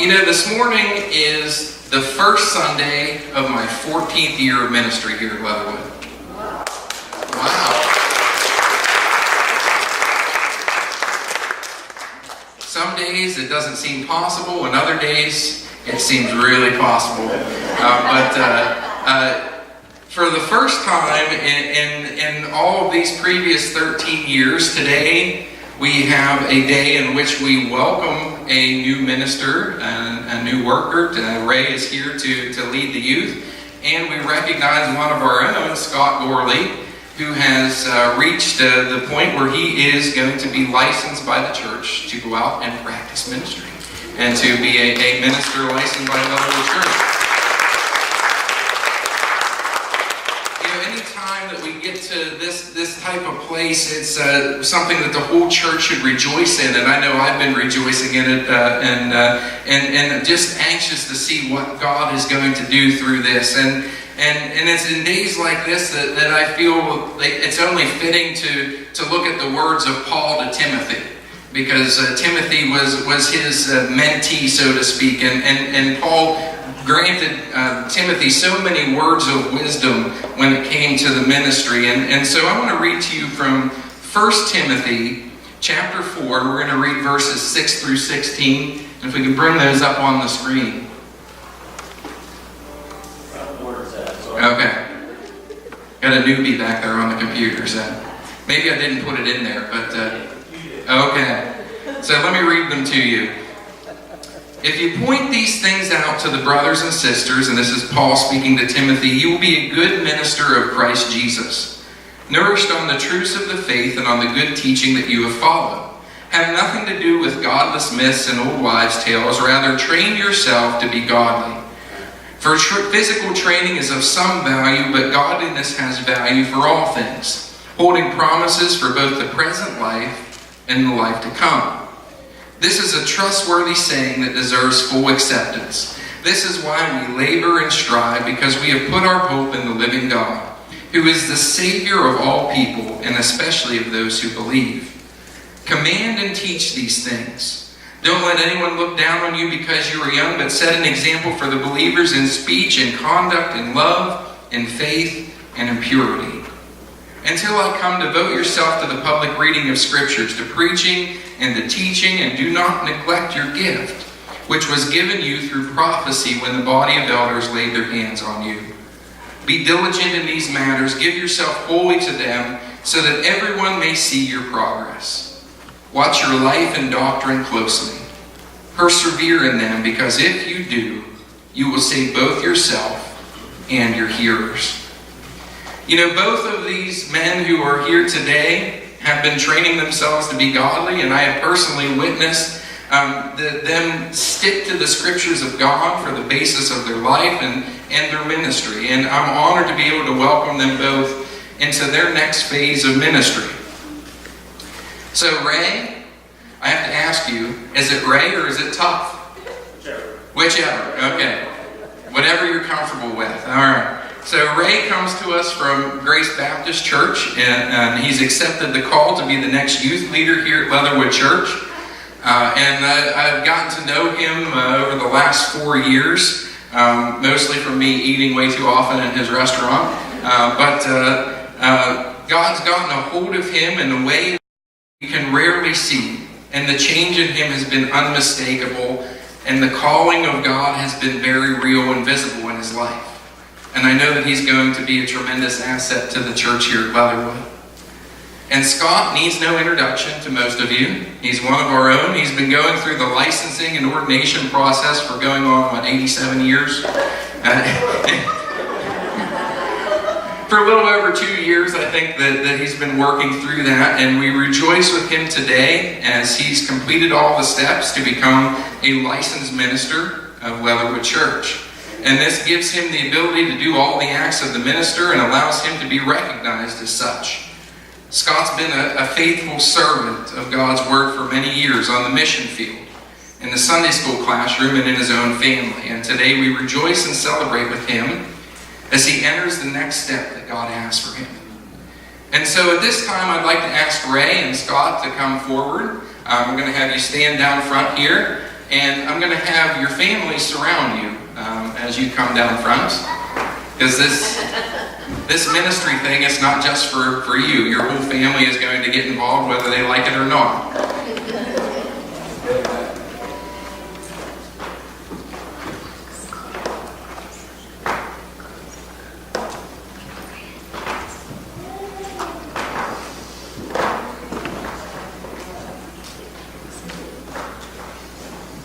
This morning is the first Sunday of my 14th year of ministry here at Leatherwood. Wow. Some days it doesn't seem possible, and other days it seems really possible. For the first time in all of these previous 13 years, today we have a day in which we welcome a new minister, a new worker. Ray is here to lead the youth. And we recognize one of our own, Scott Gorley, who has reached the point where he is going to be licensed by the church to go out and practice ministry and to be a minister licensed by Leatherwood Church. Anytime that we get to this type of place, it's something that the whole church should rejoice in, and I know I've been rejoicing in it, and just anxious to see what God is going to do through this. And it's in days like this that I feel like it's only fitting to look at the words of Paul to Timothy, because Timothy was his mentee, so to speak, and Paul granted Timothy so many words of wisdom when it came to the ministry. And so I want to read to you from 1 Timothy chapter 4. We're going to read verses 6 through 16. And if we can bring those up on the screen. Okay. Got a newbie back there on the computer, so maybe I didn't put it in there, but okay. So let me read them to you. If you point these things out to the brothers and sisters, and this is Paul speaking to Timothy, you will be a good minister of Christ Jesus, nourished on the truths of the faith and on the good teaching that you have followed. Have nothing to do with godless myths and old wives' tales, rather train yourself to be godly. For physical training is of some value, but godliness has value for all things, holding promises for both the present life and the life to come. This is a trustworthy saying that deserves full acceptance. This is why we labor and strive, because we have put our hope in the living God, who is the Savior of all people, and especially of those who believe. Command and teach these things. Don't let anyone look down on you because you are young, but set an example for the believers in speech and conduct, in love, in faith, and in purity. Until I come, devote yourself to the public reading of Scriptures, to preaching and to teaching, and do not neglect your gift, which was given you through prophecy when the body of elders laid their hands on you. Be diligent in these matters, give yourself wholly to them, so that everyone may see your progress. Watch your life and doctrine closely. Persevere in them, because if you do, you will save both yourself and your hearers. Both of these men who are here today have been training themselves to be godly, and I have personally witnessed them stick to the Scriptures of God for the basis of their life and their ministry. And I'm honored to be able to welcome them both into their next phase of ministry. So Ray, I have to ask you, is it Ray or is it Tough? Whichever. Okay. Whatever you're comfortable with. All right. So Ray comes to us from Grace Baptist Church, and he's accepted the call to be the next youth leader here at Leatherwood Church. And I've gotten to know him over the last 4 years, mostly from me eating way too often in his restaurant. But God's gotten a hold of him in a way we can rarely see, and the change in him has been unmistakable, and the calling of God has been very real and visible in his life. And I know that he's going to be a tremendous asset to the church here at Leatherwood. And Scott needs no introduction to most of you. He's one of our own. He's been going through the licensing and ordination process for going on, 87 years? For a little over 2 years, I think that he's been working through that. And we rejoice with him today as he's completed all the steps to become a licensed minister of Leatherwood Church. And this gives him the ability to do all the acts of the minister and allows him to be recognized as such. Scott's been a faithful servant of God's Word for many years on the mission field, in the Sunday school classroom, and in his own family. And today we rejoice and celebrate with him as he enters the next step that God has for him. And so at this time, I'd like to ask Ray and Scott to come forward. We're going to have you stand down front here. And I'm going to have your family surround you as you come down front. Because this ministry thing is not just for you. Your whole family is going to get involved whether they like it or not.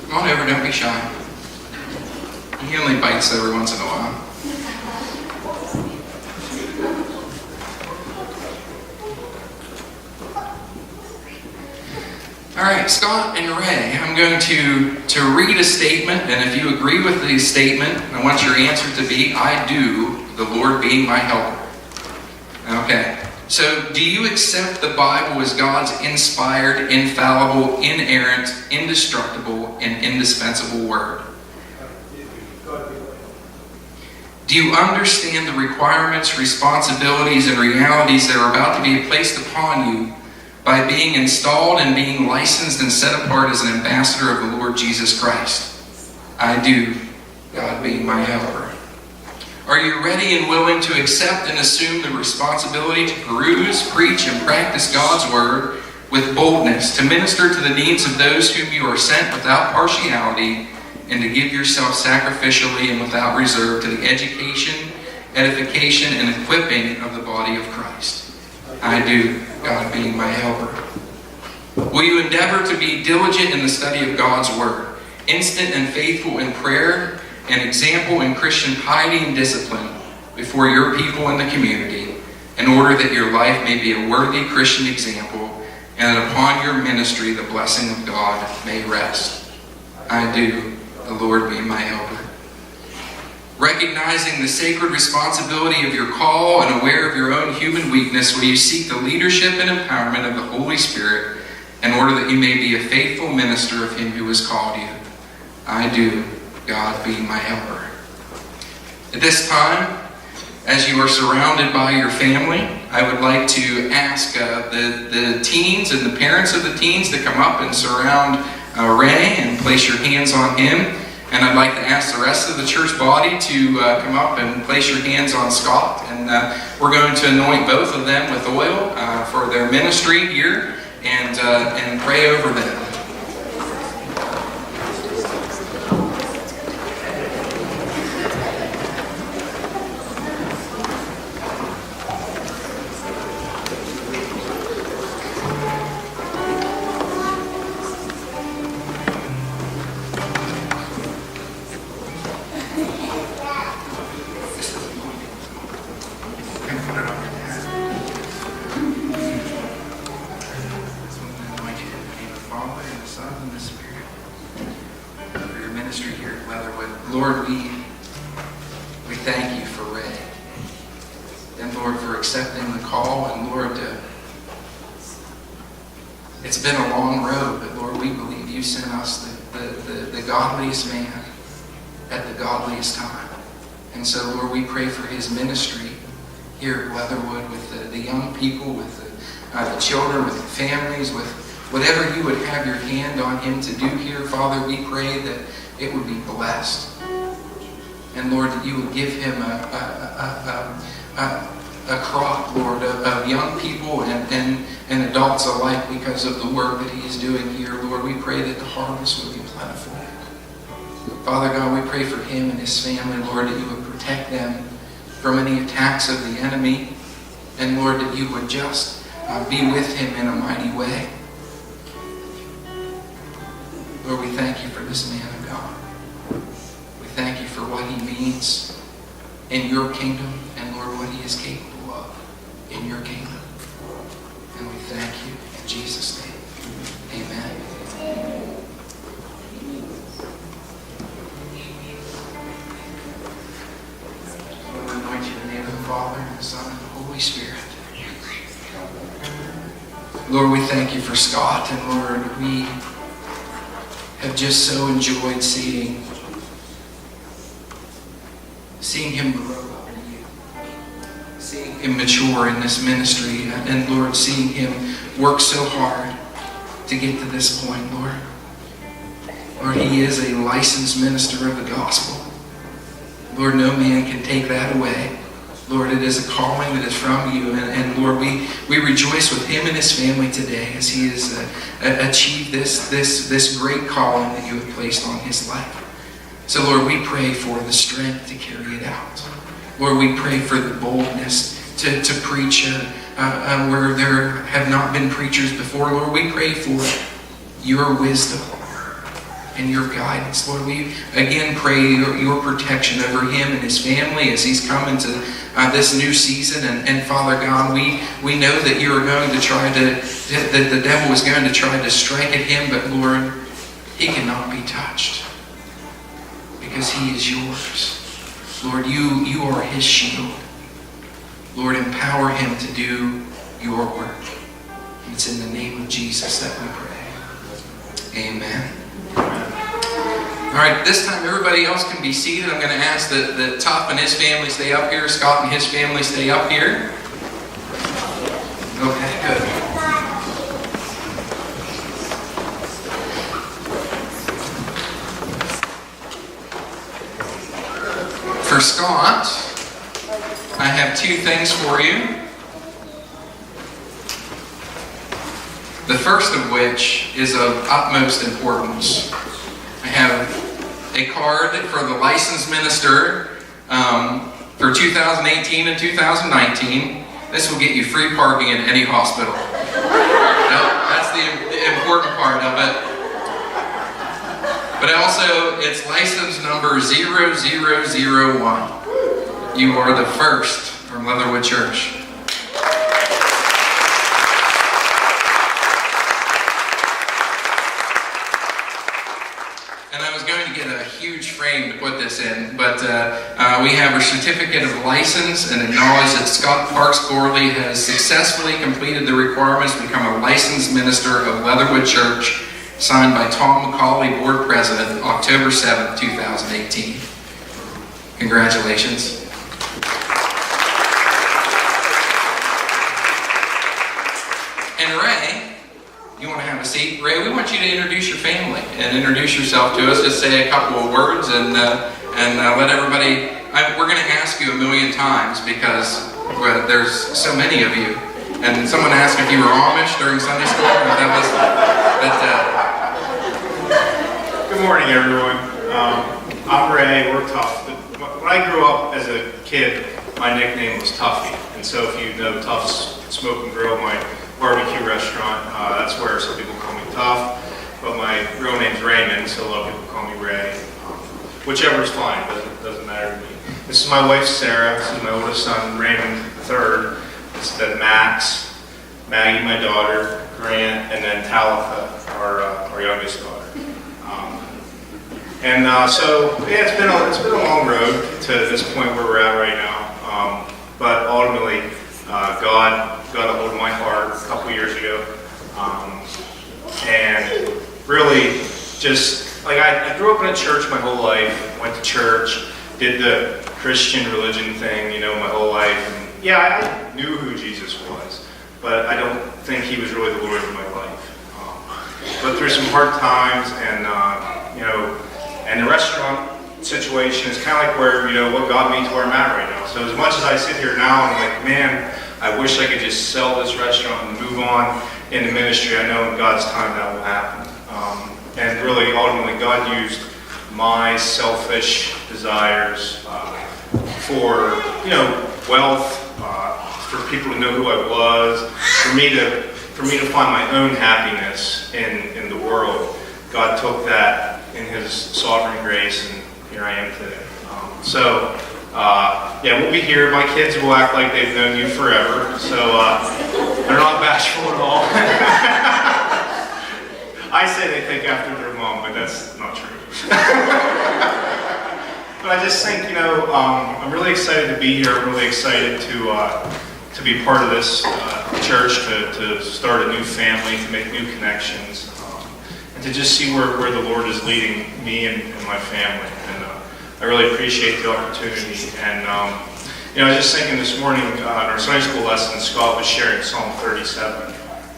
Come on over, don't be shy. He only bites every once in a while. All right, Scott and Ray, I'm going to read a statement, and if you agree with the statement, I want your answer to be, I do, the Lord being my helper. Okay, so do you accept the Bible as God's inspired, infallible, inerrant, indestructible, and indispensable word? Do you understand the requirements, responsibilities, and realities that are about to be placed upon you by being installed and being licensed and set apart as an ambassador of the Lord Jesus Christ? I do, God being my helper. Are you ready and willing to accept and assume the responsibility to peruse, preach, and practice God's word with boldness, to minister to the needs of those whom you are sent without partiality, and to give yourself sacrificially and without reserve to the education, edification, and equipping of the body of Christ? I do, God being my helper. Will you endeavor to be diligent in the study of God's word, instant and faithful in prayer, an example in Christian piety and discipline before your people and the community, in order that your life may be a worthy Christian example, and that upon your ministry the blessing of God may rest? I do, the Lord being my helper. Recognizing the sacred responsibility of your call and aware of your own human weakness, will you seek the leadership and empowerment of the Holy Spirit in order that you may be a faithful minister of Him who has called you? I do, God being my helper. At this time, as you are surrounded by your family, I would like to ask the teens and the parents of the teens to come up and surround Ray and place your hands on him. And I'd like to ask the rest of the church body to come up and place your hands on Scott. And we're going to anoint both of them with oil for their ministry here and pray over them. Lord, we thank you for Ray. And Lord, for accepting the call. And Lord, it's been a long road, but Lord, we believe you sent us the godliest man at the godliest time. And so, Lord, we pray for his ministry here at Leatherwood with the young people, with the children, with the families, with whatever you would have your hand on him to do here. Father, we pray that it would be blessed. And Lord, that you would give him a crop, Lord, of young people and adults alike because of the work that he is doing here. Lord, we pray that the harvest would be plentiful. Father God, we pray for him and his family, Lord, that you would protect them from any attacks of the enemy. And Lord, that you would just be with him in a mighty way. Lord, we thank you for this man of God. We thank you for what he means in your kingdom, and Lord, what he is capable of in your kingdom. And we thank you in Jesus' name. Amen. Lord, we anoint you in the name of the Father, and the Son, and the Holy Spirit. Lord, we thank you for Scott, and Lord, we have just so enjoyed seeing him grow up in you, seeing him mature in this ministry, and Lord, seeing him work so hard to get to this point, Lord. Lord, he is a licensed minister of the gospel. Lord, no man can take that away. Lord, it is a calling that is from you. And Lord, we rejoice with him and his family today as he has achieved this great calling that you have placed on his life. So Lord, we pray for the strength to carry it out. Lord, we pray for the boldness to preach where there have not been preachers before. Lord, we pray for your wisdom and your guidance. Lord, we again pray your protection over him and his family as he's come into this new season. And Father God, we know that you are going to try that the devil is going to try to strike at him, but Lord, he cannot be touched because he is yours. Lord, you are his shield. Lord, empower him to do your work. It's in the name of Jesus that we pray. Amen. All right, this time everybody else can be seated. I'm going to ask that Tuff and his family stay up here. Scott and his family stay up here. Okay, good. For Scott, I have two things for you. The first of which is of utmost importance. I have a card for the licensed minister for 2018 and 2019. This will get you free parking in any hospital. That's the important part of it. But also, it's license number 0001. You are the first from Leatherwood Church. And I was going to get a huge frame to put this in, but we have a certificate of license and acknowledge that Scott Parks Gorley has successfully completed the requirements to become a licensed minister of Leatherwood Church, signed by Tom McCauley, Board President, October 7th, 2018. Congratulations. And Ray, you want to have a seat? Ray, we want you to introduce your family and introduce yourself to us. Just say a couple of words and let everybody... we're going to ask you a million times because there's so many of you. And someone asked if you were Amish during Sunday school. Good morning, everyone. I'm Ray. We're Tuff. When I grew up as a kid, my nickname was Tuffy. And so if you know Tuff's Smoke and Grill, my barbecue restaurant, that's where some people call me Tuff. But my real name's Raymond, so a lot of people call me Ray. Whichever is fine. Doesn't matter to me. This is my wife, Sarah. This is my oldest son, Raymond III. This is Max, Maggie, my daughter, Grant, and then Talitha, our youngest daughter. So it's been a long road to this point where we're at right now. But ultimately, God got a hold of my heart a couple years ago, and really just like I grew up in a church my whole life. Went to church, did the Christian religion thing, my whole life. And yeah, I knew who Jesus was, but I don't think he was really the Lord of my life. But through some hard times and the restaurant situation is kind of like where, what got me to where I'm at right now. So as much as I sit here now and I'm like, man, I wish I could just sell this restaurant and move on into ministry, I know in God's time that will happen. And really, ultimately, God used my selfish desires for, wealth, for people to know who I was, for me to find my own happiness in the world. God took that in his sovereign grace, and here I am today. We'll be here. My kids will act like they've known you forever, so they're not bashful at all. I say they think after their mom, but that's not true. But I just think, I'm really excited to be here. I'm really excited to be part of this church, to start a new family, to make new connections, and to just see where the Lord is leading me and my family. And I really appreciate the opportunity. And I was just thinking this morning in our Sunday school lesson, Scott was sharing Psalm 37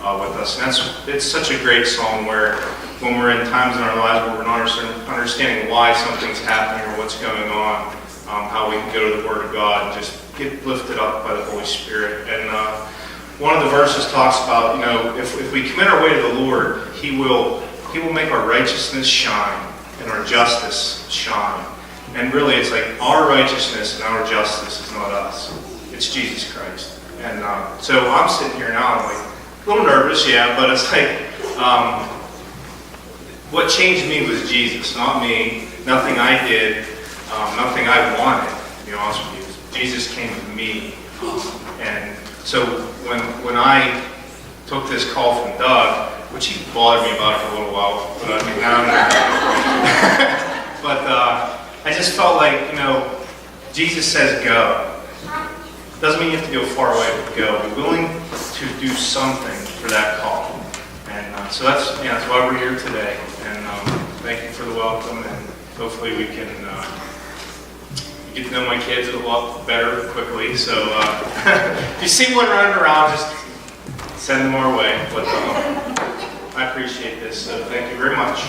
with us, and it's such a great psalm where when we're in times in our lives where we're not understanding why something's happening or what's going on, how we can go to the Word of God and just get lifted up by the Holy Spirit. And one of the verses talks about, if we commit our way to the Lord, He will make our righteousness shine and our justice shine. And really, it's like our righteousness and our justice is not us. It's Jesus Christ. And so I'm sitting here now, I'm like a little nervous, yeah, but it's like what changed me was Jesus, not me, nothing I did, nothing I wanted, to be honest with you. Jesus came to me. And so when I took this call from Doug, which he bothered me about it for a little while, but I mean, now but I just felt like, Jesus says go. Doesn't mean you have to go far away, but go. Be willing to do something for that call. And so that's why we're here today. And thank you for the welcome, and hopefully we can get to know my kids a lot better quickly. So if you see one running around, just send them our way. But I appreciate this, so thank you very much.